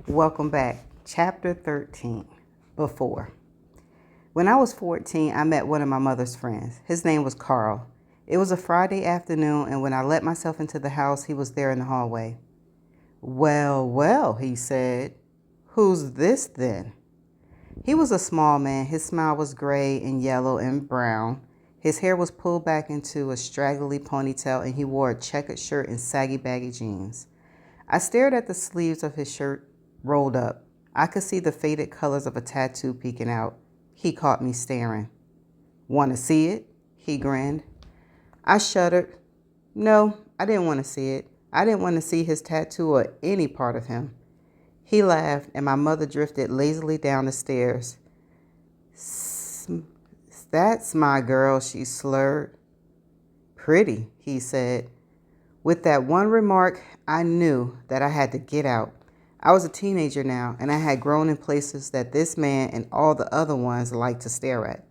Welcome back. Chapter 13. Before. When I was 14, I met one of my mother's friends. His name was Carl. It was a Friday afternoon, and when I let myself into the house, he was there in the hallway. Well, well, he said. Who's this then? He was a small man. His smile was gray and yellow and brown. His hair was pulled back into a straggly ponytail, and he wore a checkered shirt and saggy, baggy jeans. I stared at the sleeves of his shirt rolled up. I could see the faded colors of a tattoo peeking out. He caught me staring. Want to see it? He grinned. I shuddered. No, I didn't want to see it. I didn't want to see his tattoo or any part of him. He laughed, and my mother drifted lazily down the stairs. That's my girl, she slurred. Pretty, he said. With that one remark, I knew that I had to get out. I was a teenager now, and I had grown in places that this man and all the other ones liked to stare at.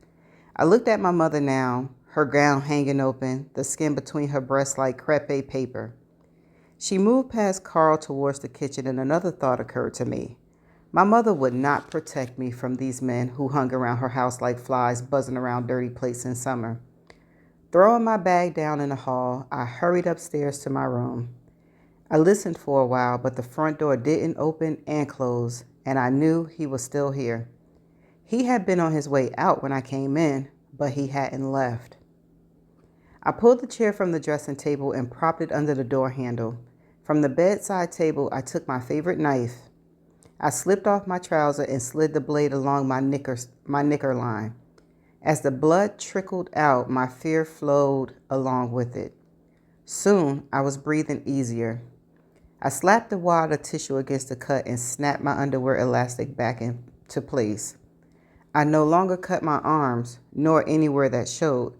I looked at my mother now, her gown hanging open, the skin between her breasts like crepe paper. She moved past Carl towards the kitchen, and another thought occurred to me. My mother would not protect me from these men who hung around her house like flies buzzing around dirty plates in summer. Throwing my bag down in the hall, I hurried upstairs to my room. I listened for a while, but the front door didn't open and close, and I knew he was still here. He had been on his way out when I came in, but he hadn't left. I pulled the chair from the dressing table and propped it under the door handle. From the bedside table, I took my favorite knife. I slipped off my trouser and slid the blade along my knicker line. As the blood trickled out, my fear flowed along with it. Soon, I was breathing easier. I slapped the wad of tissue against the cut and snapped my underwear elastic back into place. I no longer cut my arms, nor anywhere that showed.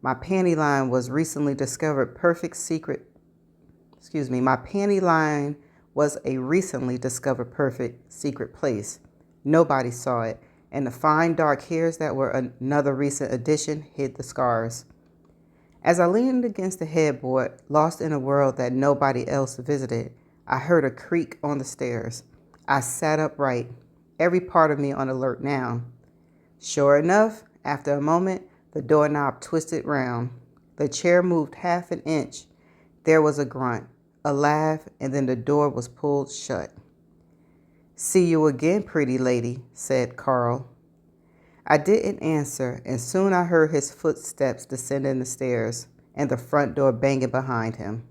My panty line was recently discovered My panty line was a recently discovered perfect secret place. Nobody saw it, and the fine dark hairs that were another recent addition hid the scars. As I leaned against the headboard, lost in a world that nobody else visited, I heard a creak on the stairs. I sat upright, every part of me on alert now. Sure enough, after a moment, the doorknob twisted round. The chair moved half an inch. There was a grunt, a laugh, and then the door was pulled shut. See you again, pretty lady, said Carl. I didn't answer, and soon I heard his footsteps descending the stairs and the front door banging behind him.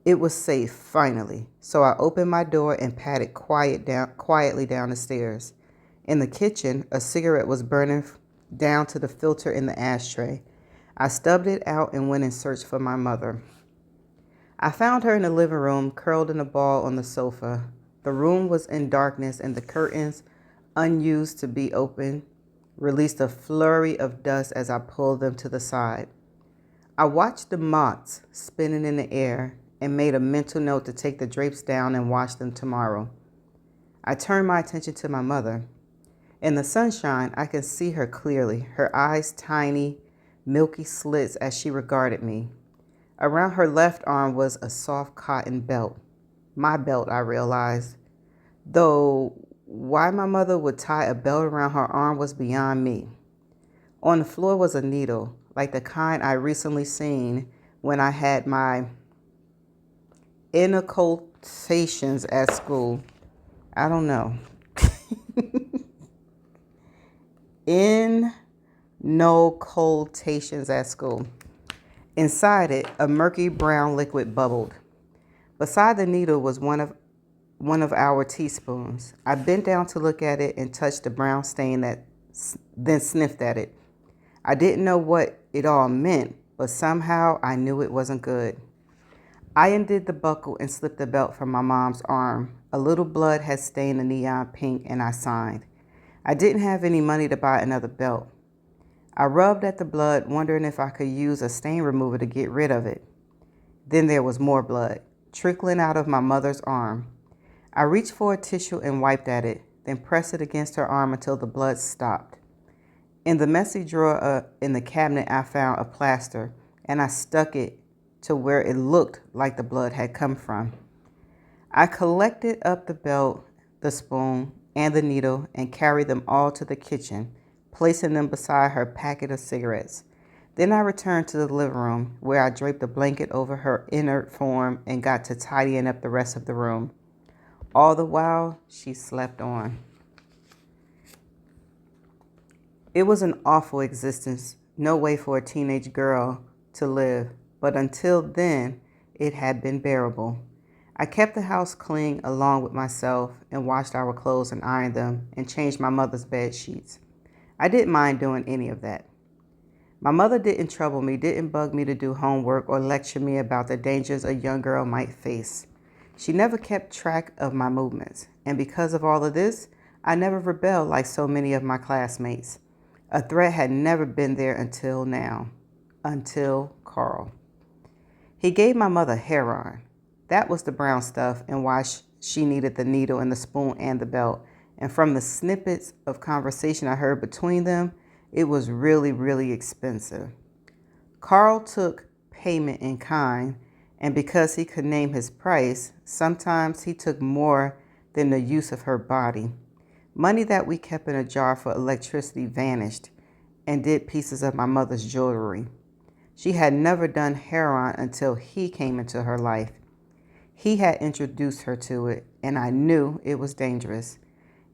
It was safe, finally, so I opened my door and padded quietly down the stairs. In the kitchen, a cigarette was burning down to the filter in the ashtray. I stubbed it out and went in search for my mother. I found her in the living room, curled in a ball on the sofa. The room was in darkness, and the curtains, unused to be open, released a flurry of dust as I pulled them to the side. I watched the moths spinning in the air and made a mental note to take the drapes down and wash them tomorrow. I turned my attention to my mother. In the sunshine, I could see her clearly, her eyes tiny, milky slits as she regarded me. Around her left arm was a soft cotton belt. My belt, I realized. Though why my mother would tie a belt around her arm was beyond me. On the floor was a needle, like the kind I recently seen when I had my inoculations at school. I don't know. Inoculations at school. Inside it, a murky brown liquid bubbled. Beside the needle was one of our teaspoons. I bent down to look at it and touched the brown stain then sniffed at it. I didn't know what it all meant, but somehow I knew it wasn't good. I undid the buckle and slipped the belt from my mom's arm. A little blood had stained the neon pink, and I signed. I didn't have any money to buy another belt. I rubbed at the blood, wondering if I could use a stain remover to get rid of it. Then there was more blood, trickling out of my mother's arm. I reached for a tissue and wiped at it, then pressed it against her arm until the blood stopped. In the messy drawer in the cabinet, I found a plaster, and I stuck it to where it looked like the blood had come from. I collected up the belt, the spoon, and the needle and carried them all to the kitchen, placing them beside her packet of cigarettes. Then I returned to the living room, where I draped a blanket over her inert form and got to tidying up the rest of the room. All the while, she slept on. It was an awful existence, no way for a teenage girl to live, but until then, it had been bearable. I kept the house clean along with myself and washed our clothes and ironed them and changed my mother's bed sheets. I didn't mind doing any of that. My mother didn't trouble me, didn't bug me to do homework or lecture me about the dangers a young girl might face. She never kept track of my movements, and because of all of this, I never rebelled like so many of my classmates. A threat had never been there until now. Until Carl. He gave my mother heroin. That was the brown stuff and why she needed the needle and the spoon and the belt. And from the snippets of conversation I heard between them, it was really, really expensive. Carl took payment in kind, and because he could name his price, sometimes he took more than the use of her body. Money that we kept in a jar for electricity vanished and did pieces of my mother's jewelry. She had never done heroin until he came into her life. He had introduced her to it, and I knew it was dangerous.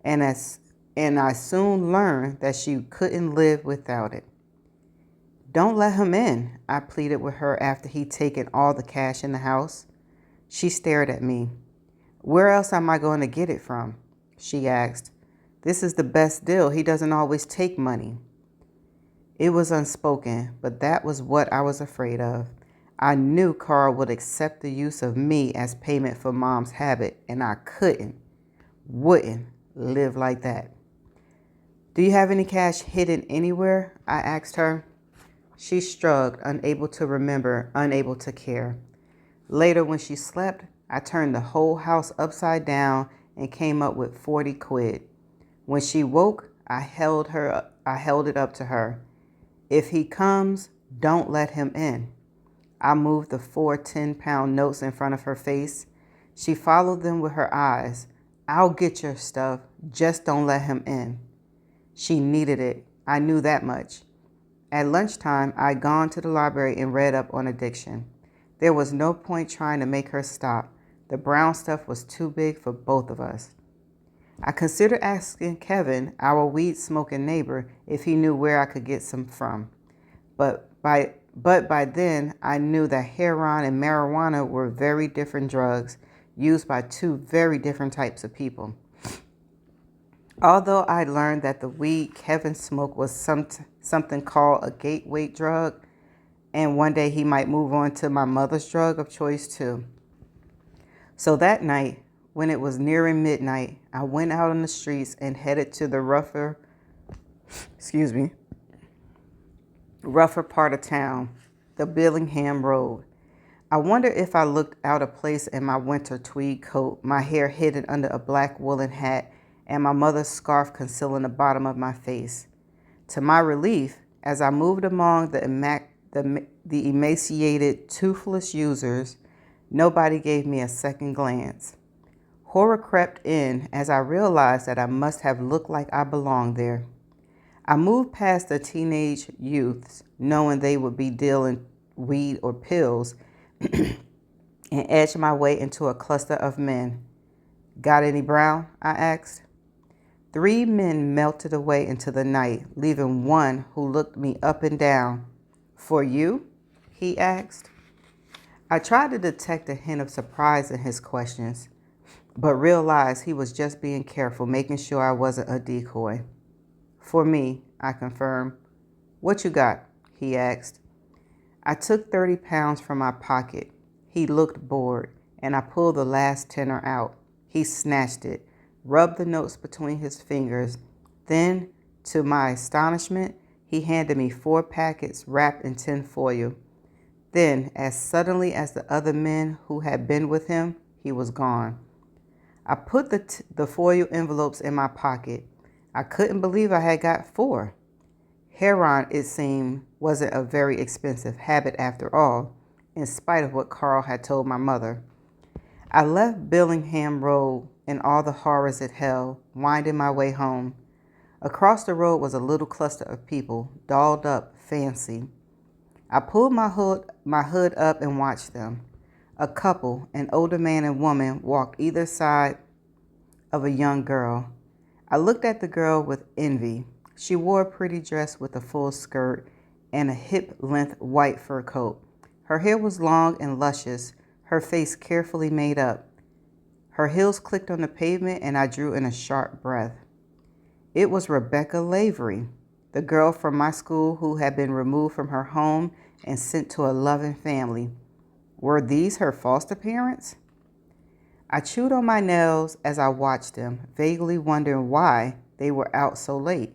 And I soon learned that she couldn't live without it. Don't let him in, I pleaded with her after he'd taken all the cash in the house. She stared at me. Where else am I going to get it from? She asked. This is the best deal. He doesn't always take money. It was unspoken, but that was what I was afraid of. I knew Carl would accept the use of me as payment for Mom's habit, and I wouldn't live like that. Do you have any cash hidden anywhere? I asked her. She shrugged, unable to remember, unable to care. Later, when she slept, I turned the whole house upside down and came up with 40 quid. When she woke, I held it up to her. If he comes, don't let him in. I moved the 4 10-pound notes in front of her face. She followed them with her eyes. I'll get your stuff, just don't let him in. She needed it. I knew that much. At lunchtime, I'd gone to the library and read up on addiction. There was no point trying to make her stop. The brown stuff was too big for both of us. I considered asking Kevin, our weed-smoking neighbor, if he knew where I could get some from. But by then, I knew that heroin and marijuana were very different drugs used by two very different types of people. Although I learned that the weed Kevin smoked was something called a gateway drug, and one day he might move on to my mother's drug of choice too. So that night, when it was nearing midnight, I went out on the streets and headed to the rougher part of town, the Billingham Road. I wondered if I looked out of place in my winter tweed coat, my hair hidden under a black woolen hat, and my mother's scarf concealing the bottom of my face. To my relief, as I moved among the emaciated, toothless users, nobody gave me a second glance. Horror crept in as I realized that I must have looked like I belonged there. I moved past the teenage youths, knowing they would be dealing weed or pills, and edged my way into a cluster of men. Got any brown? I asked. 3 men melted away into the night, leaving one who looked me up and down. For you? He asked. I tried to detect a hint of surprise in his questions, but realized he was just being careful, making sure I wasn't a decoy. For me, I confirmed. What you got? He asked. I took 30 pounds from my pocket. He looked bored, and I pulled the last tenner out. He snatched it, rubbed the notes between his fingers. Then, to my astonishment, he handed me 4 packets wrapped in tin foil. Then, as suddenly as the other men who had been with him, he was gone. I put the foil envelopes in my pocket. I couldn't believe I had got 4. Heroin, it seemed, wasn't a very expensive habit after all, in spite of what Carl had told my mother. I left Billingham Road and all the horrors it held, winding my way home. Across the road was a little cluster of people, dolled up, fancy. I pulled my hood up and watched them. A couple, an older man and woman, walked either side of a young girl. I looked at the girl with envy. She wore a pretty dress with a full skirt and a hip-length white fur coat. Her hair was long and luscious, her face carefully made up. Her heels clicked on the pavement and I drew in a sharp breath. It was Rebecca Lavery, the girl from my school who had been removed from her home and sent to a loving family. Were these her foster parents? I chewed on my nails as I watched them, vaguely wondering why they were out so late.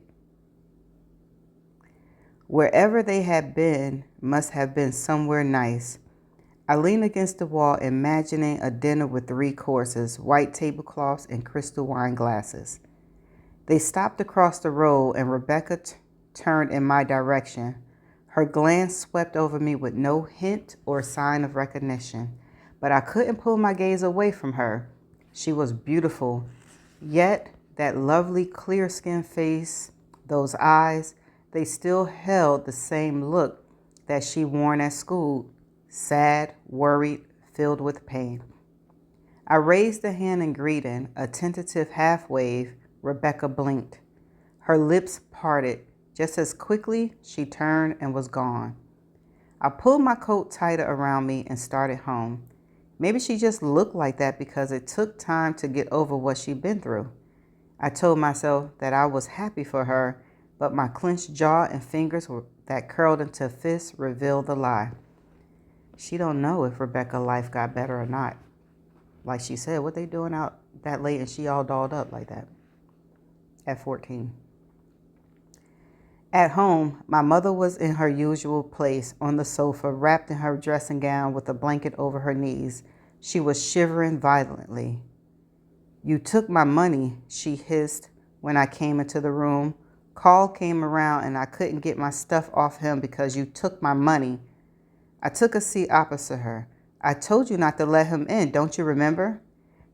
Wherever they had been must have been somewhere nice. I leaned against the wall, imagining a dinner with 3 courses, white tablecloths, and crystal wine glasses. They stopped across the road, and Rebecca turned in my direction. Her glance swept over me with no hint or sign of recognition, but I couldn't pull my gaze away from her. She was beautiful, yet that lovely clear-skinned face, those eyes, they still held the same look that she wore at school, sad, worried, filled with pain. I raised a hand in greeting, a tentative half wave. Rebecca blinked. Her lips parted. Just as quickly, she turned and was gone. I pulled my coat tighter around me and started home. Maybe she just looked like that because it took time to get over what she'd been through. I told myself that I was happy for her, but my clenched jaw and fingers that curled into fists revealed the lie. She don't know if Rebecca's life got better or not. Like she said, what they doing out that late and she all dolled up like that at 14. At home, my mother was in her usual place on the sofa, wrapped in her dressing gown with a blanket over her knees. She was shivering violently. "You took my money," she hissed when I came into the room. "Call came around and I couldn't get my stuff off him because you took my money." I took a seat opposite her. "I told you not to let him in, don't you remember?"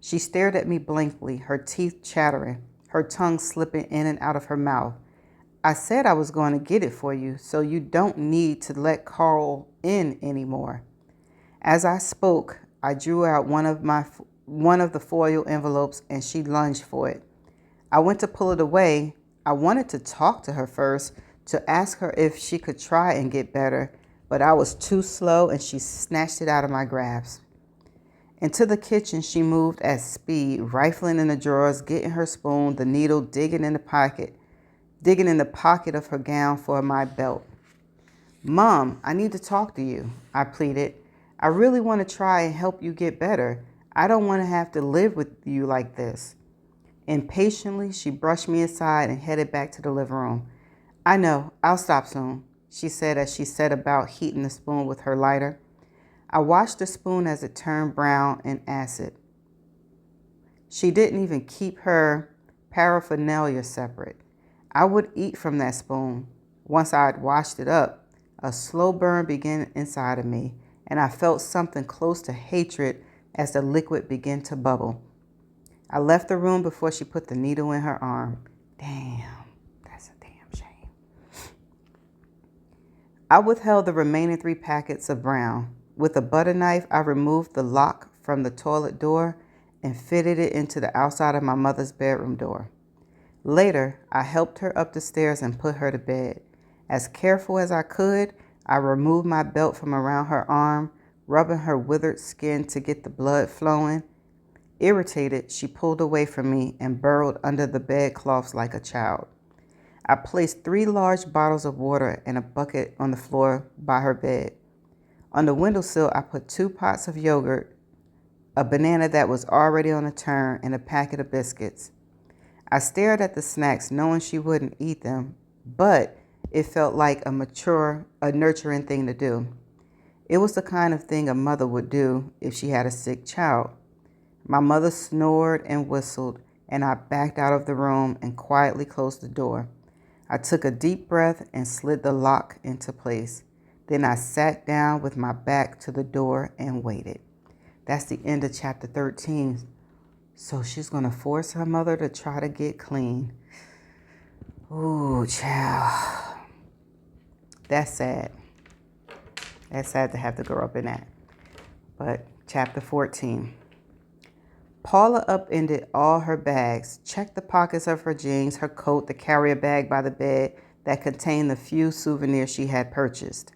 She stared at me blankly, her teeth chattering, her tongue slipping in and out of her mouth. "I said I was going to get it for you, so you don't need to let Carl in anymore." As I spoke, I drew out one of the foil envelopes and she lunged for it. I went to pull it away. I wanted to talk to her first, to ask her if she could try and get better, but I was too slow and she snatched it out of my grasp. Into the kitchen she moved at speed, rifling in the drawers, getting her spoon, the needle, digging in the pocket of her gown for my belt. "Mom, I need to talk to you," I pleaded. "I really want to try and help you get better. I don't want to have to live with you like this." Impatiently, she brushed me aside and headed back to the living room. "I know, I'll stop soon," she said as she set about heating the spoon with her lighter. I watched the spoon as it turned brown and acid. She didn't even keep her paraphernalia separate. I would eat from that spoon. Once I had washed it up, a slow burn began inside of me, and I felt something close to hatred as the liquid began to bubble. I left the room before she put the needle in her arm. Damn, that's a damn shame. I withheld the remaining 3 packets of brown. With a butter knife, I removed the lock from the toilet door and fitted it into the outside of my mother's bedroom door. Later, I helped her up the stairs and put her to bed. As careful as I could, I removed my belt from around her arm, rubbing her withered skin to get the blood flowing. Irritated, she pulled away from me and burrowed under the bedclothes like a child. I placed 3 large bottles of water and a bucket on the floor by her bed. On the windowsill, I put 2 pots of yogurt, a banana that was already on a turn, and a packet of biscuits. I stared at the snacks, knowing she wouldn't eat them, but it felt like a nurturing thing to do. It was the kind of thing a mother would do if she had a sick child. My mother snored and whistled, and I backed out of the room and quietly closed the door. I took a deep breath and slid the lock into place. Then I sat down with my back to the door and waited. That's the end of chapter 13. So she's going to force her mother to try to get clean. Ooh, child. That's sad. That's sad to have to grow up in that. But chapter 14. Paula upended all her bags, checked the pockets of her jeans, her coat, the carrier bag by the bed that contained the few souvenirs she had purchased.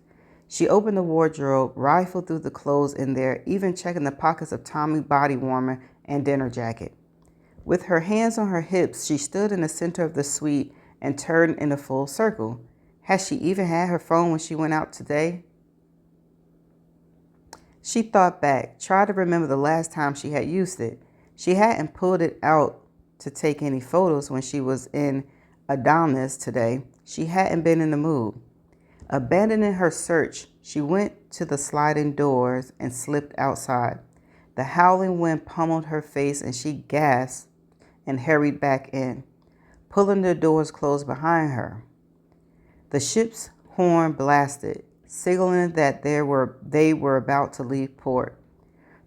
She opened the wardrobe, rifled through the clothes in there, even checking the pockets of Tommy's body warmer and dinner jacket. With her hands on her hips, she stood in the center of the suite and turned in a full circle. Had she even had her phone when she went out today? She thought back, tried to remember the last time she had used it. She hadn't pulled it out to take any photos when she was in Adonis today. She hadn't been in the mood. Abandoning her search, she went to the sliding doors and slipped outside. The howling wind pummeled her face and she gasped and hurried back in, pulling the doors closed behind her. The ship's horn blasted, signaling that they were about to leave port.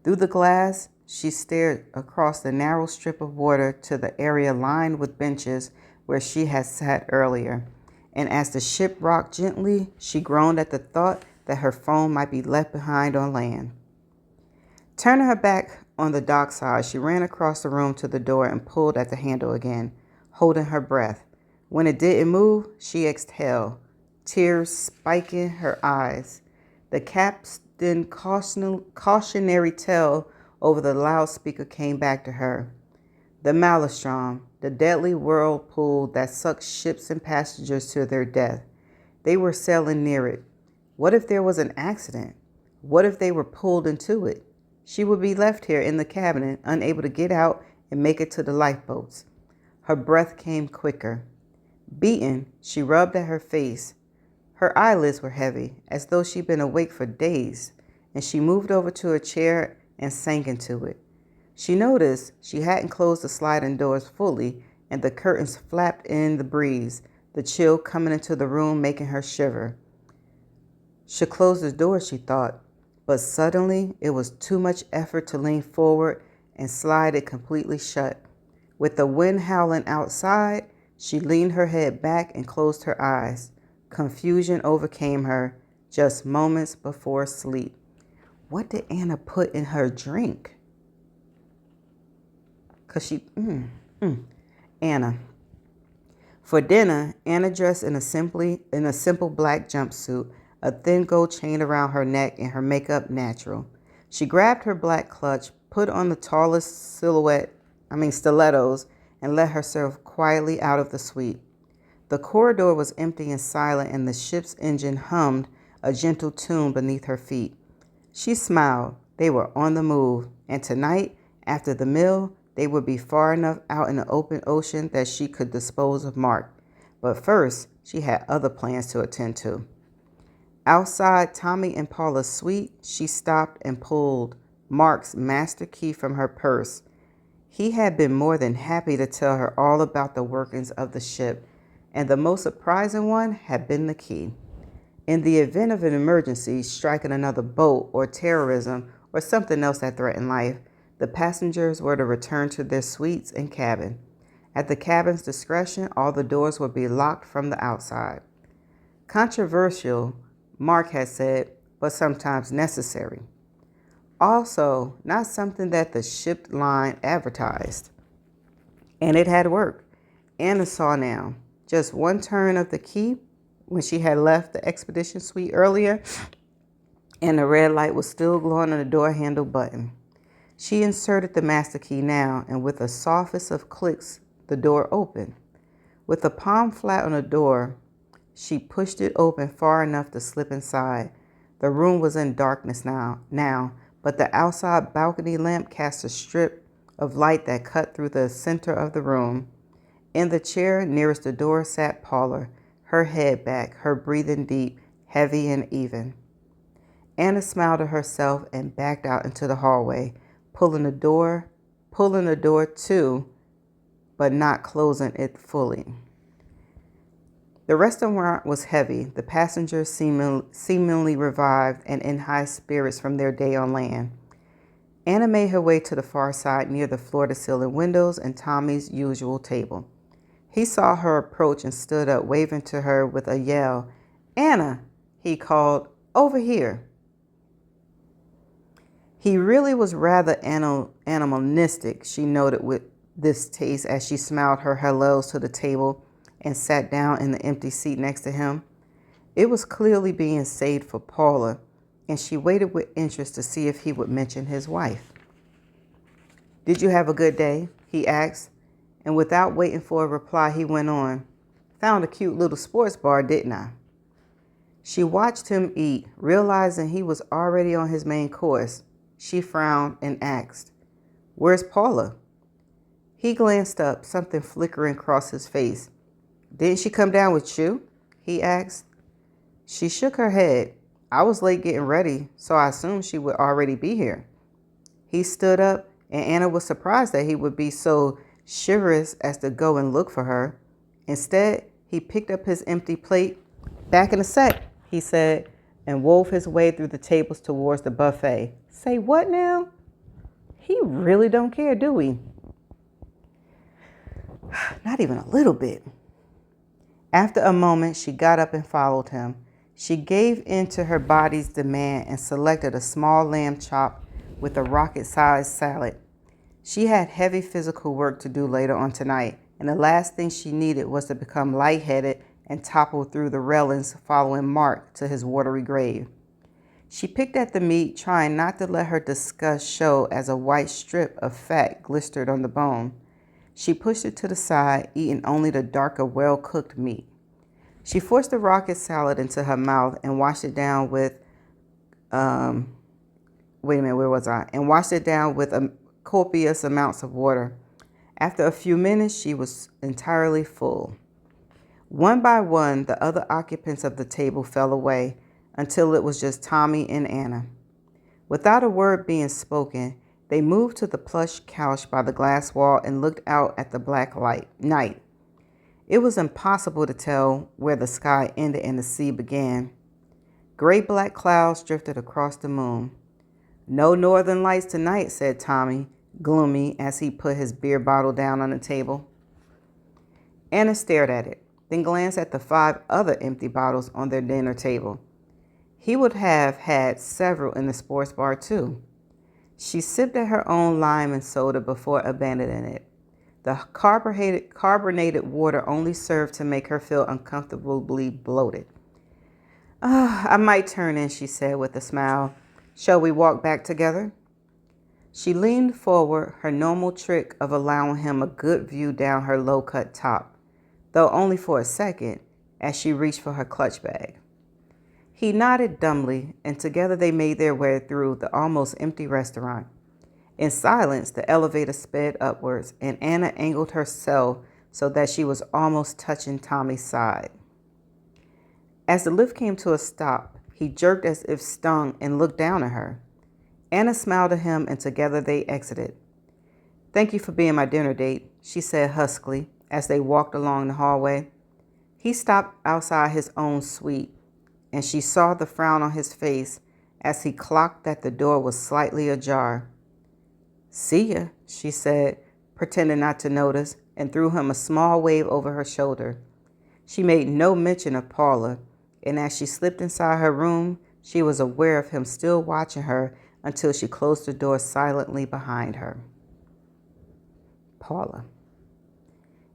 Through the glass, she stared across the narrow strip of water to the area lined with benches where she had sat earlier. And as the ship rocked gently, she groaned at the thought that her phone might be left behind on land. Turning her back on the dockside, she ran across the room to the door and pulled at the handle again, holding her breath. When it didn't move, she exhaled, tears spiking her eyes. The captain's cautionary tale over the loudspeaker came back to her. The Maelstrom, the deadly whirlpool that sucked ships and passengers to their death. They were sailing near it. What if there was an accident? What if they were pulled into it? She would be left here in the cabin, unable to get out and make it to the lifeboats. Her breath came quicker. Beaten, she rubbed at her face. Her eyelids were heavy, as though she'd been awake for days, and she moved over to a chair and sank into it. She noticed she hadn't closed the sliding doors fully, and the curtains flapped in the breeze, the chill coming into the room making her shiver. Should close the door, she thought, but suddenly it was too much effort to lean forward and slide it completely shut. With the wind howling outside, she leaned her head back and closed her eyes. Confusion overcame her just moments before sleep. What did Anna put in her drink? Anna. For dinner, Anna dressed in a simple black jumpsuit, a thin gold chain around her neck, and her makeup natural. She grabbed her black clutch, put on the tallest stilettos, and let herself quietly out of the suite. The corridor was empty and silent, and the ship's engine hummed a gentle tune beneath her feet. She smiled. They were on the move, and tonight, after the meal, they would be far enough out in the open ocean that she could dispose of Mark. But first, she had other plans to attend to. Outside Tommy and Paula's suite, she stopped and pulled Mark's master key from her purse. He had been more than happy to tell her all about the workings of the ship, and the most surprising one had been the key. In the event of an emergency, striking another boat or terrorism or something else that threatened life, the passengers were to return to their suites and cabin. At the cabin's discretion, all the doors would be locked from the outside. Controversial, Mark had said, but sometimes necessary. Also, not something that the ship line advertised. And it had worked. Anna saw now. Just one turn of the key when she had left the expedition suite earlier, and the red light was still glowing on the door handle button. She inserted the master key now, and with the softest of clicks, the door opened. With the palm flat on the door, she pushed it open far enough to slip inside. The room was in darkness now, but the outside balcony lamp cast a strip of light that cut through the center of the room. In the chair nearest the door sat Paula, her head back, her breathing deep, heavy and even. Anna smiled at herself and backed out into the hallway, pulling the door to, but not closing it fully. The restaurant was heavy, the passengers seemingly revived and in high spirits from their day on land. Anna made her way to the far side near the floor-to-ceiling windows and Tommy's usual table. He saw her approach and stood up, waving to her with a yell. "Anna," he called, "over here." He really was rather animalistic, she noted with distaste as she smiled her hellos to the table and sat down in the empty seat next to him. It was clearly being saved for Paula, and she waited with interest to see if he would mention his wife. "Did you have a good day?" he asked, and without waiting for a reply, he went on. "Found a cute little sports bar, didn't I?" She watched him eat, realizing he was already on his main course. She frowned and asked, "Where's Paula?" He glanced up, something flickering across his face. "Didn't she come down with you?" he asked. She shook her head. "I was late getting ready, so I assumed she would already be here." He stood up, and Anna was surprised that he would be so chivalrous as to go and look for her. Instead, he picked up his empty plate. "Back in a sec," he said, and wove his way through the tables towards the buffet. Say what now? He really don't care, do he? Not even a little bit. After a moment, she got up and followed him. She gave in to her body's demand and selected a small lamb chop with a rocket-sized salad. She had heavy physical work to do later on tonight, and the last thing she needed was to become lightheaded and topple through the railings following Mark to his watery grave. She picked at the meat, trying not to let her disgust show as a white strip of fat glistered on the bone. She pushed it to the side, eating only the darker, well-cooked meat. She forced the rocket salad into her mouth and washed it down with, And washed it down with copious amounts of water. After a few minutes, she was entirely full. One by one, the other occupants of the table fell away until it was just Tommy and Anna. Without a word being spoken, they moved to the plush couch by the glass wall and looked out at the black night. It was impossible to tell where the sky ended and the sea began. Gray-black clouds drifted across the moon. "No northern lights tonight," said Tommy, gloomy as he put his beer bottle down on the table. Anna stared at it, then glanced at the 5 other empty bottles on their dinner table. He would have had several in the sports bar too. She sipped at her own lime and soda before abandoning it. The carbonated water only served to make her feel uncomfortably bloated. "I might turn in," she said with a smile. "Shall we walk back together?" She leaned forward, her normal trick of allowing him a good view down her low-cut top, though only for a second, as she reached for her clutch bag. He nodded dumbly, and together they made their way through the almost empty restaurant. In silence, the elevator sped upwards, and Anna angled herself so that she was almost touching Tommy's side. As the lift came to a stop, he jerked as if stung and looked down at her. Anna smiled at him, and together they exited. "Thank you for being my dinner date," she said huskily as they walked along the hallway. He stopped outside his own suite, and she saw the frown on his face as he clocked that the door was slightly ajar. "See ya," she said, pretending not to notice, and threw him a small wave over her shoulder. She made no mention of Paula, and as she slipped inside her room, she was aware of him still watching her until she closed the door silently behind her. Paula.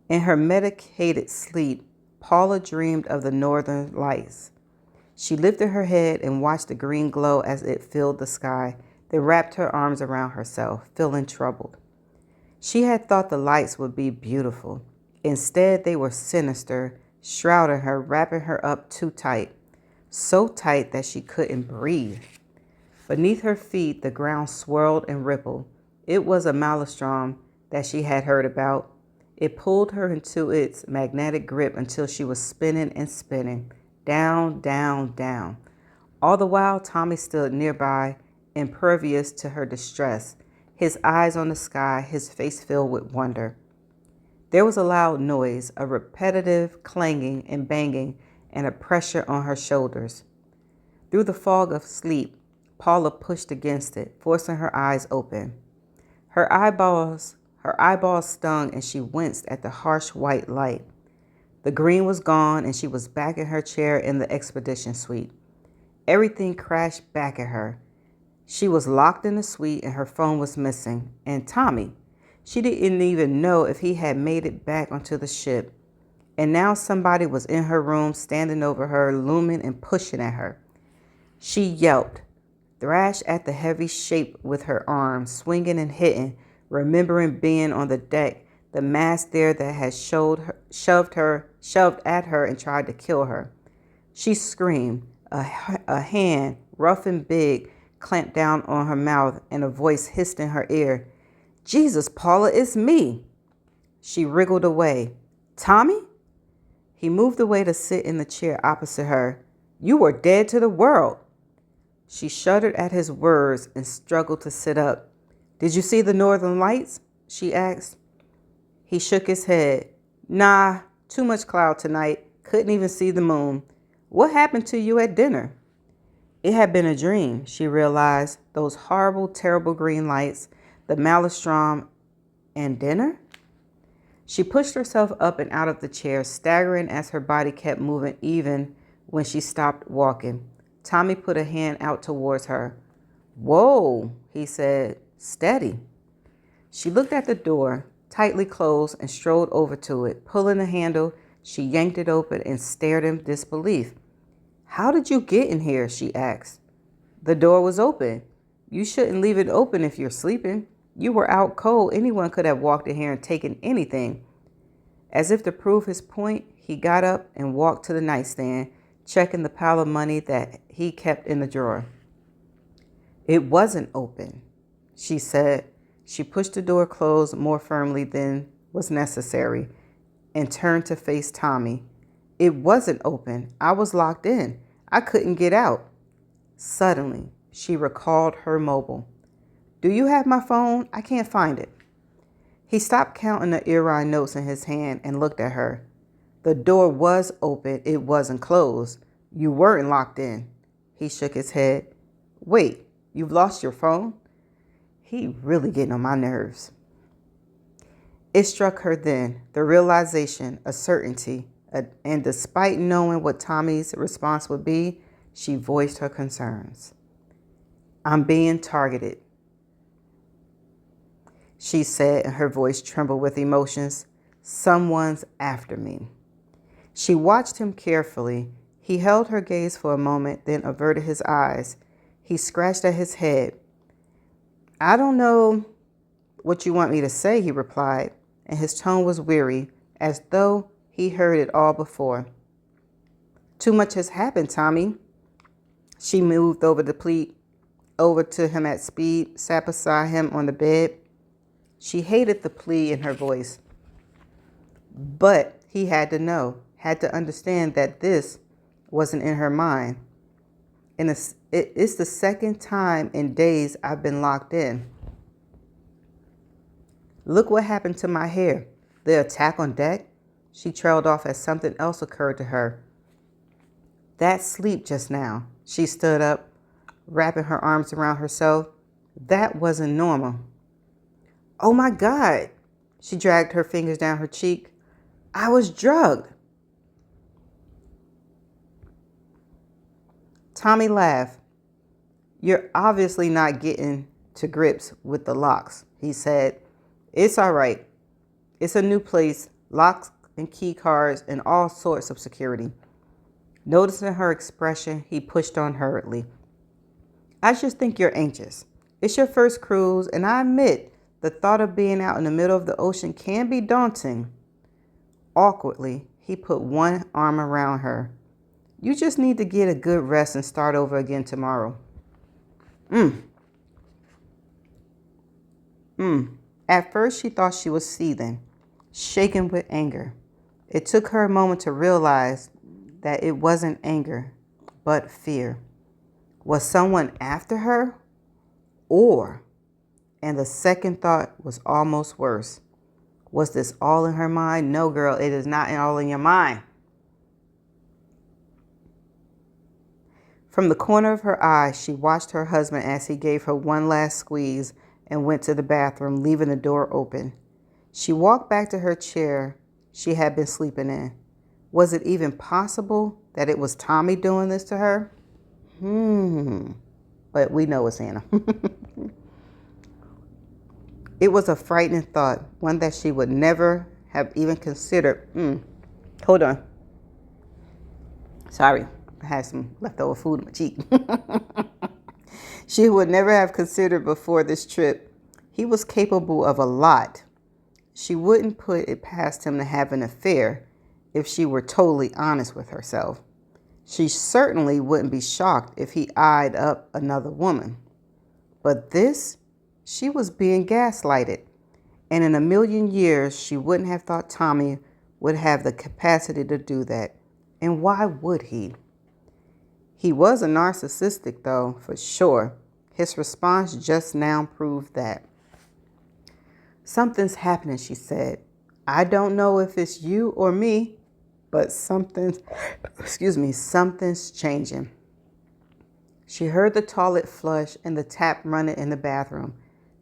In her medicated sleep, Paula dreamed of the northern lights. She lifted her head and watched the green glow as it filled the sky, then wrapped her arms around herself, feeling troubled. She had thought the lights would be beautiful. Instead, they were sinister, shrouding her, wrapping her up too tight, so tight that she couldn't breathe. Beneath her feet, the ground swirled and rippled. It was a maelstrom that she had heard about. It pulled her into its magnetic grip until she was spinning and spinning, down, down, down. All the while, Tommy stood nearby, impervious to her distress, his eyes on the sky, his face filled with wonder. There was a loud noise, a repetitive clanging and banging, and a pressure on her shoulders. Through the fog of sleep, Paula pushed against it, forcing her eyes open. Her eyeballs stung and she winced at the harsh white light. The green was gone and she was back in her chair in the expedition suite. Everything crashed back at her. She was locked in the suite and her phone was missing. And Tommy, she didn't even know if he had made it back onto the ship. And now somebody was in her room, standing over her, looming and pushing at her. She yelped, thrashed at the heavy shape with her arms, swinging and hitting, remembering being on the deck, the mass there that had shoved at her and tried to kill her. She screamed. A hand, rough and big, clamped down on her mouth and a voice hissed in her ear. Jesus, Paula, it's me. She wriggled away. Tommy? He moved away to sit in the chair opposite her. You were dead to the world. She shuddered at his words and struggled to sit up. Did you see the northern lights? She asked. He shook his head. Nah, too much cloud tonight. Couldn't even see the moon. What happened to you at dinner? It had been a dream, she realized. Those horrible, terrible green lights, the maelstrom, and dinner? She pushed herself up and out of the chair, staggering as her body kept moving even when she stopped walking. Tommy put a hand out towards her. Whoa, he said, steady. She looked at the door, tightly closed, and strode over to it. Pulling the handle, she yanked it open and stared in disbelief. How did you get in here? She asked. The door was open. You shouldn't leave it open if you're sleeping. You were out cold. Anyone could have walked in here and taken anything. As if to prove his point, he got up and walked to the nightstand, checking the pile of money that he kept in the drawer. It wasn't open, she said. She pushed the door closed more firmly than was necessary and turned to face Tommy. It wasn't open. I was locked in. I couldn't get out. Suddenly, she recalled her mobile. Do you have my phone? I can't find it. He stopped counting the Iran notes in his hand and looked at her. The door was open. It wasn't closed. You weren't locked in. He shook his head. Wait, you've lost your phone? He really getting on my nerves. It struck her then, the realization, a certainty, and despite knowing what Tommy's response would be, she voiced her concerns. I'm being targeted, she said, and her voice trembled with emotions. Someone's after me. She watched him carefully. He held her gaze for a moment, then averted his eyes. He scratched at his head. I don't know what you want me to say, he replied, and his tone was weary, as though he heard it all before. Too much has happened, Tommy. She moved over to him at speed, sat beside him on the bed. She hated the plea in her voice. But he had to know, had to understand that this wasn't in her mind. And it's the second time in days I've been locked in. Look what happened to my hair. The attack on deck? She trailed off as something else occurred to her. That sleep just now. She stood up, wrapping her arms around herself. That wasn't normal. Oh my God. She dragged her fingers down her cheek. I was drugged. Tommy laughed. You're obviously not getting to grips with the locks, he said. It's all right. It's a new place, locks and key cards and all sorts of security. Noticing her expression, he pushed on hurriedly. I just think you're anxious. It's your first cruise, and I admit the thought of being out in the middle of the ocean can be daunting. Awkwardly, he put one arm around her. You just need to get a good rest and start over again tomorrow. At first, she thought she was seething, shaken with anger. It took her a moment to realize that it wasn't anger, but fear. Was someone after her? And the second thought was almost worse. Was this all in her mind? No, girl, it is not all in your mind. From the corner of her eye, she watched her husband as he gave her one last squeeze and went to the bathroom, leaving the door open. She walked back to her chair she had been sleeping in. Was it even possible that it was Tommy doing this to her? But we know it's Anna. It was a frightening thought, one that she would never have even considered. Hold on. Sorry, I had some leftover food in my cheek. She would never have considered before this trip. He was capable of a lot. She wouldn't put it past him to have an affair if she were totally honest with herself. She certainly wouldn't be shocked if he eyed up another woman. But this, she was being gaslighted. And in a million years, she wouldn't have thought Tommy would have the capacity to do that. And why would he? He was a narcissistic, though, for sure. His response just now proved that. Something's happening, she said. I don't know if it's you or me, but something's changing. She heard the toilet flush and the tap running in the bathroom.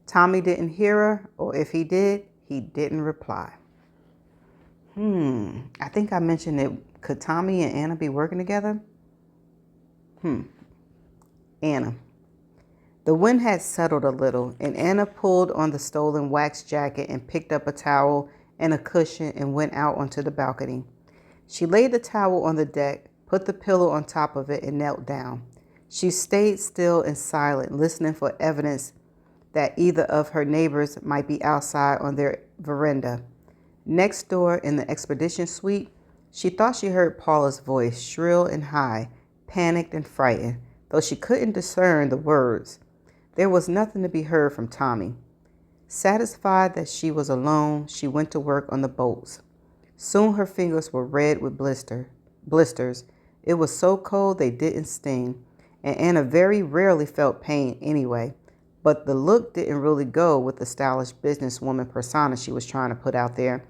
Tommy didn't hear her, or if he did, he didn't reply. I think I mentioned it. Could Tommy and Anna be working together? Anna. The wind had settled a little, and Anna pulled on the stolen wax jacket and picked up a towel and a cushion and went out onto the balcony. She laid the towel on the deck, put the pillow on top of it, and knelt down. She stayed still and silent, listening for evidence that either of her neighbors might be outside on their veranda. Next door in the expedition suite, she thought she heard Paula's voice, shrill and high, panicked and frightened, though she couldn't discern the words. There was nothing to be heard from Tommy. Satisfied that she was alone, she went to work on the bolts. Soon her fingers were red with blisters. It was so cold they didn't sting, and Anna very rarely felt pain anyway. But the look didn't really go with the stylish businesswoman persona she was trying to put out there.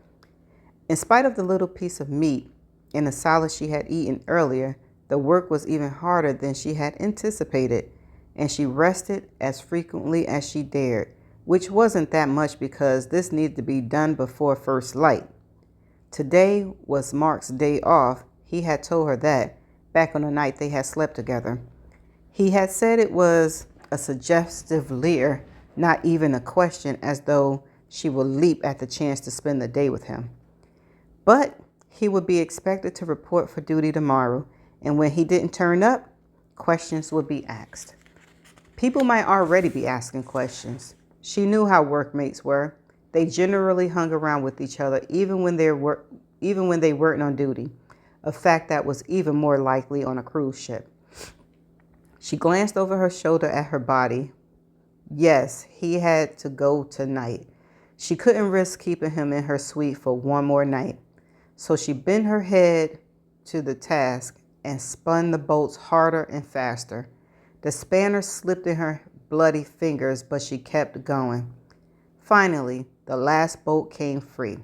In spite of the little piece of meat and the salad she had eaten earlier, the work was even harder than she had anticipated, and she rested as frequently as she dared, which wasn't that much because this needed to be done before first light. Today was Mark's day off. He had told her that back on the night they had slept together. He had said it was a suggestive leer, not even a question, as though she would leap at the chance to spend the day with him. But he would be expected to report for duty tomorrow, and when he didn't turn up, questions would be asked. People might already be asking questions. She knew how workmates were. They generally hung around with each other even when they weren't on duty, a fact that was even more likely on a cruise ship. She glanced over her shoulder at her body. Yes, he had to go tonight. She couldn't risk keeping him in her suite for one more night. So she bent her head to the task and spun the bolts harder and faster. The spanner slipped in her bloody fingers, but she kept going. Finally, the last bolt came free.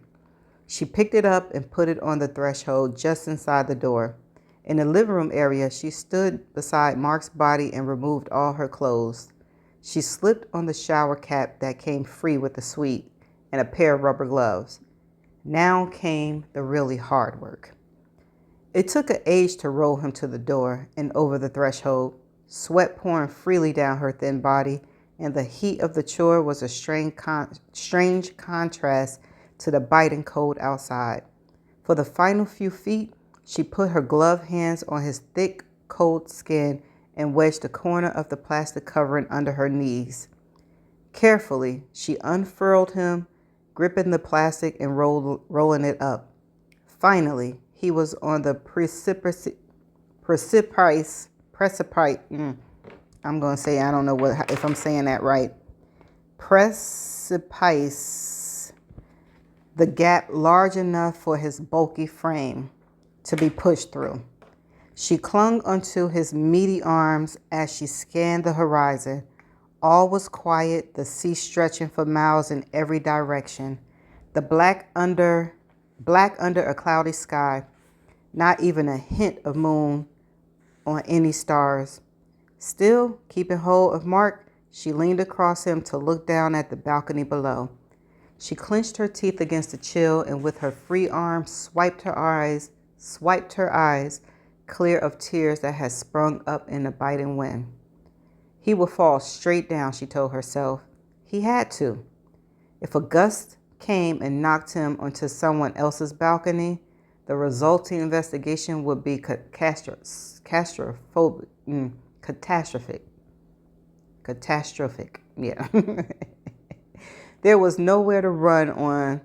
She picked it up and put it on the threshold just inside the door. In the living room area, she stood beside Mark's body and removed all her clothes. She slipped on the shower cap that came free with the suite and a pair of rubber gloves. Now came the really hard work. It took an age to roll him to the door and over the threshold, sweat pouring freely down her thin body, and the heat of the chore was a strange contrast to the biting cold outside. For the final few feet, she put her gloved hands on his thick, cold skin and wedged the corner of the plastic covering under her knees. Carefully, she unfurled him, gripping the plastic and rolling it up. Finally, he was on the precipice. I'm going to say, I don't know if I'm saying that right. Precipice. The gap large enough for his bulky frame to be pushed through. She clung onto his meaty arms as she scanned the horizon. All was quiet, the sea stretching for miles in every direction. The black under a cloudy sky, not even a hint of moon on any stars. Still keeping hold of Mark, she leaned across him to look down at the balcony below. She clenched her teeth against the chill and with her free arm swiped her eyes clear of tears that had sprung up in the biting wind. He would fall straight down, she told herself. He had to. If a gust came and knocked him onto someone else's balcony, the resulting investigation would be catastrophic. Yeah. There was nowhere to run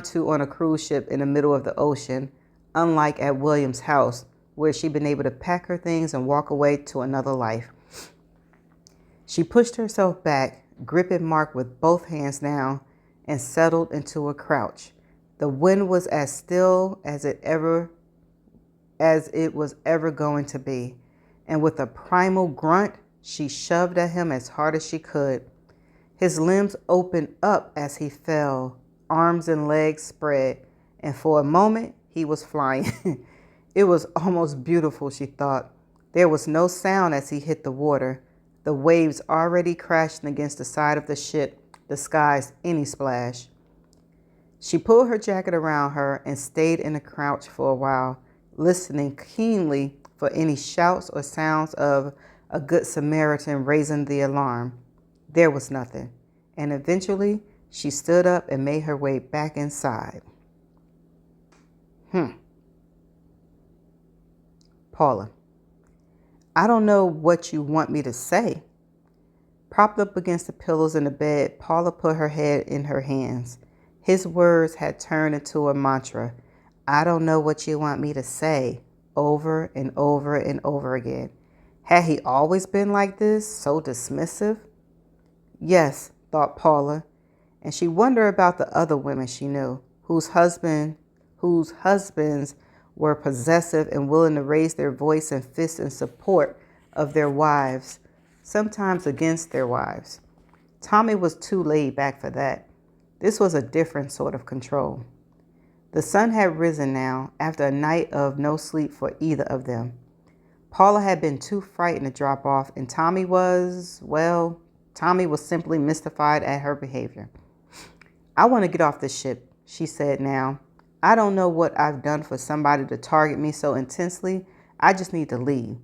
to on a cruise ship in the middle of the ocean, unlike at William's house, where she'd been able to pack her things and walk away to another life. She pushed herself back, gripping Mark with both hands now, and settled into a crouch. The wind was as still as it was ever going to be, and with a primal grunt, she shoved at him as hard as she could. His limbs opened up as he fell, arms and legs spread, and for a moment he was flying. It was almost beautiful, she thought. There was no sound as he hit the water, the waves already crashing against the side of the ship disguised any splash. She pulled her jacket around her and stayed in a crouch for a while, listening keenly for any shouts or sounds of a good Samaritan raising the alarm. There was nothing, and eventually she stood up and made her way back inside. Paula, I don't know what you want me to say. Propped up against the pillows in the bed, Paula put her head in her hands. His words had turned into a mantra. I don't know what you want me to say, over and over and over again. Had he always been like this, so dismissive? Yes, thought Paula, and she wondered about the other women she knew, whose husbands were possessive and willing to raise their voice and fist in support of their wives, sometimes against their wives. Tommy was too laid back for that. This was a different sort of control. The sun had risen now, after a night of no sleep for either of them. Paula had been too frightened to drop off, and Tommy was simply mystified at her behavior. I want to get off this ship, she said now. I don't know what I've done for somebody to target me so intensely. I just need to leave.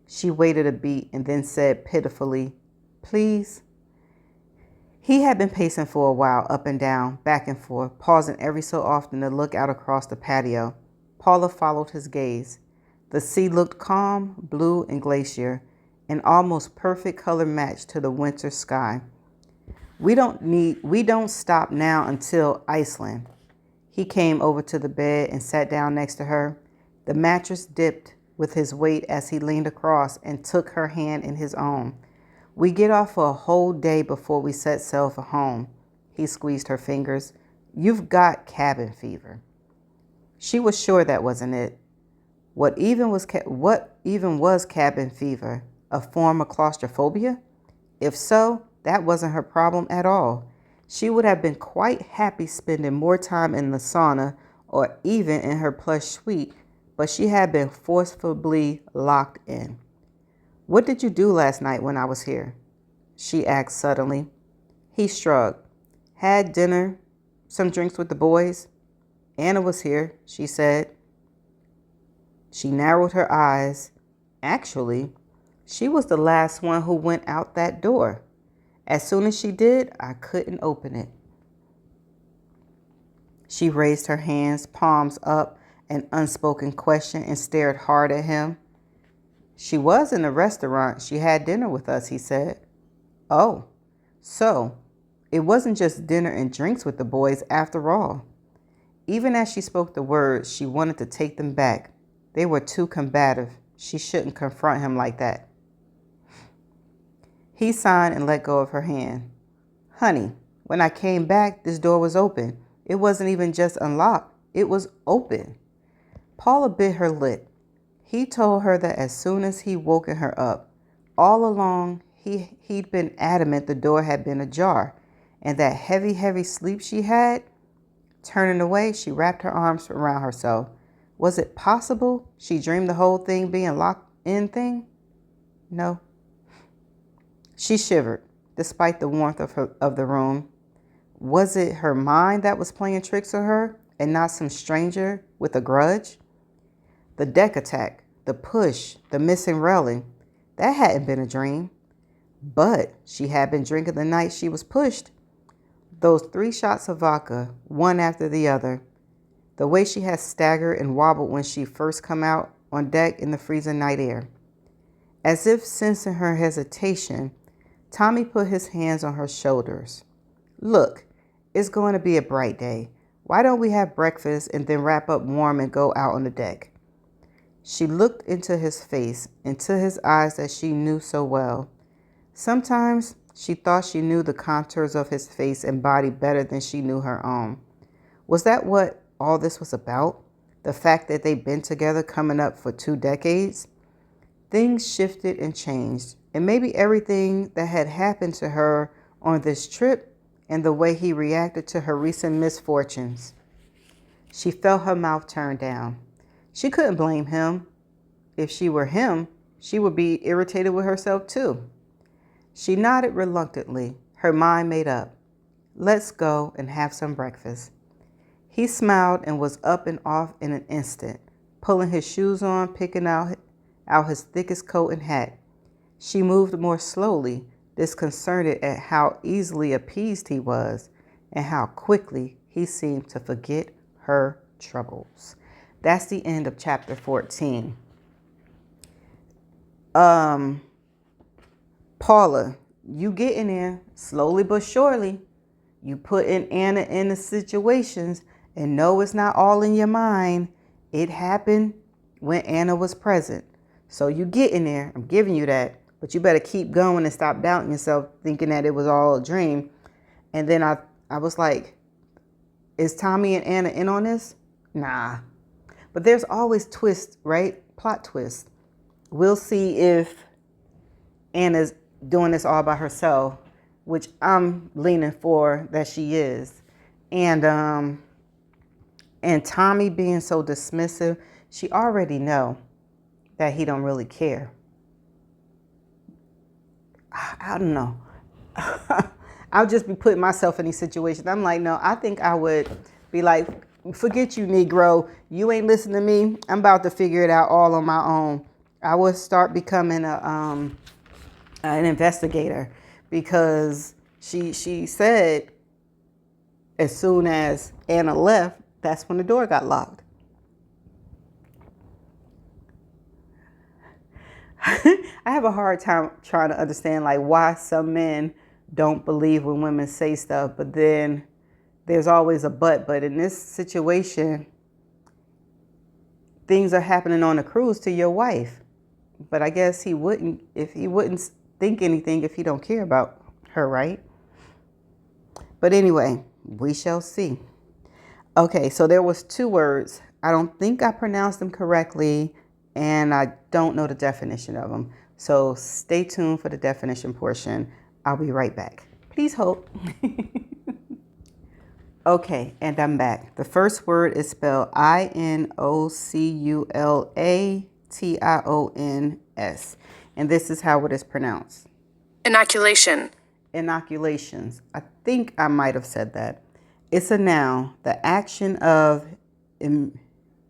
She waited a beat and then said pitifully, please. He had been pacing for a while, up and down, back and forth, pausing every so often to look out across the patio. Paula followed his gaze. The sea looked calm, blue and glacier, an almost perfect color match to the winter sky. We don't stop now until Iceland. He came over to the bed and sat down next to her. The mattress dipped with his weight as he leaned across and took her hand in his own. We get off for a whole day before we set sail for home. He squeezed her fingers. You've got cabin fever. She was sure that wasn't it. What even was cabin fever? A form of claustrophobia? If so, that wasn't her problem at all. She would have been quite happy spending more time in the sauna or even in her plush suite, but she had been forcibly locked in. What did you do last night when I was here? She asked suddenly. He shrugged. Had dinner, some drinks with the boys. Anna was here, she said. She narrowed her eyes. Actually, she was the last one who went out that door. As soon as she did, I couldn't open it. She raised her hands, palms up, an unspoken question, and stared hard at him. She was in the restaurant. She had dinner with us, he said. Oh, so it wasn't just dinner and drinks with the boys after all. Even as she spoke the words, she wanted to take them back. They were too combative. She shouldn't confront him like that. He sighed and let go of her hand. Honey, when I came back, this door was open. It wasn't even just unlocked. It was open. Paula bit her lip. He told her that as soon as he woken her up, all along he'd been adamant the door had been ajar, and that heavy sleep she had. Turning away, she wrapped her arms around herself. Was it possible she dreamed the whole thing being locked in thing? No. She shivered, despite the warmth of the room. Was it her mind that was playing tricks on her and not some stranger with a grudge? The deck attack, the push, the missing railing, that hadn't been a dream. But she had been drinking the night she was pushed. Those 3 shots of vodka, one after the other. The way she had staggered and wobbled when she first come out on deck in the freezing night air. As if sensing her hesitation, Tommy put his hands on her shoulders. Look, it's going to be a bright day. Why don't we have breakfast and then wrap up warm and go out on the deck? She looked into his face, into his eyes that she knew so well. Sometimes she thought she knew the contours of his face and body better than she knew her own. Was that what all this was about? The fact that they'd been together coming up for 2 decades? Things shifted and changed, and maybe everything that had happened to her on this trip and the way he reacted to her recent misfortunes. She felt her mouth turn down. She couldn't blame him. If she were him, she would be irritated with herself too. She nodded reluctantly, her mind made up. Let's go and have some breakfast. He smiled and was up and off in an instant, pulling his shoes on, picking out his thickest coat and hat. She moved more slowly, disconcerted at how easily appeased he was and how quickly he seemed to forget her troubles. That's the end of chapter 14. Paula, you getting there slowly but surely. You putting Anna in the situations and know it's not all in your mind. It happened when Anna was present. So you getting there. I'm giving you that. But you better keep going and stop doubting yourself, thinking that it was all a dream. And then I was like, is Tommy and Anna in on this? Nah. But there's always twists, right? Plot twists. We'll see if Anna's doing this all by herself, which I'm leaning for that she is. And Tommy being so dismissive, she already know that he don't really care. I don't know. I'll just be putting myself in these situations. I'm like, no, I think I would be like, forget you, Negro. You ain't listening to me. I'm about to figure it out all on my own. I would start becoming an investigator, because she said as soon as Anna left, that's when the door got locked. I have a hard time trying to understand like why some men don't believe when women say stuff, but then there's always a but. But in this situation, things are happening on a cruise to your wife. But I guess he wouldn't think anything if he don't care about her, right? But anyway, we shall see. Okay, so there was 2 words. I don't think I pronounced them correctly, and I don't know the definition of them. So stay tuned for the definition portion. I'll be right back. Please hold. Okay, and I'm back. The first word is spelled Inoculation. And this is how it is pronounced. Inoculation. Inoculations. I think I might have said that. It's a noun. The action of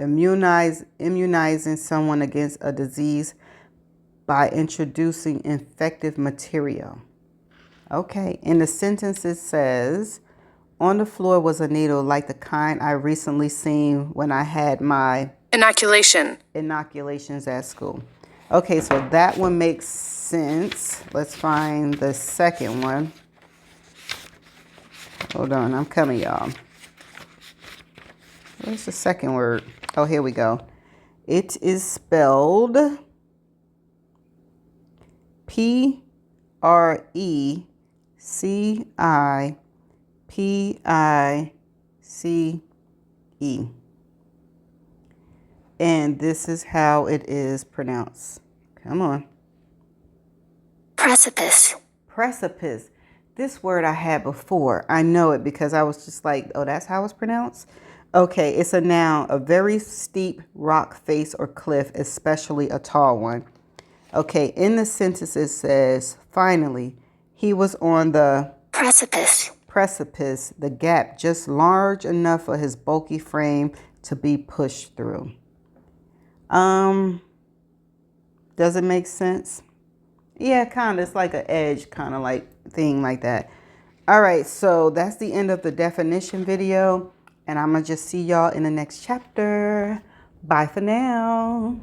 immunizing someone against a disease by introducing infective material. Okay, in the sentence it says, on the floor was a needle like the kind I recently seen when I had my inoculations at school. Okay, so that one makes sense. Let's find the second one. Hold on, I'm coming, y'all. Where's the second word? Oh, here we go. It is spelled Precipice. And this is how it is pronounced. Come on. Precipice. Precipice. This word I had before. I know it because I was just like, oh, that's how it's pronounced? Okay, it's a noun, a very steep rock face or cliff, especially a tall one. Okay, in the sentence it says, finally, he was on the precipice, the gap just large enough for his bulky frame to be pushed through. Does it make sense? Yeah, kind of. It's like an edge kind of like thing like that. All right, so that's the end of the definition video, and I'm gonna just see y'all in the next chapter. Bye for now.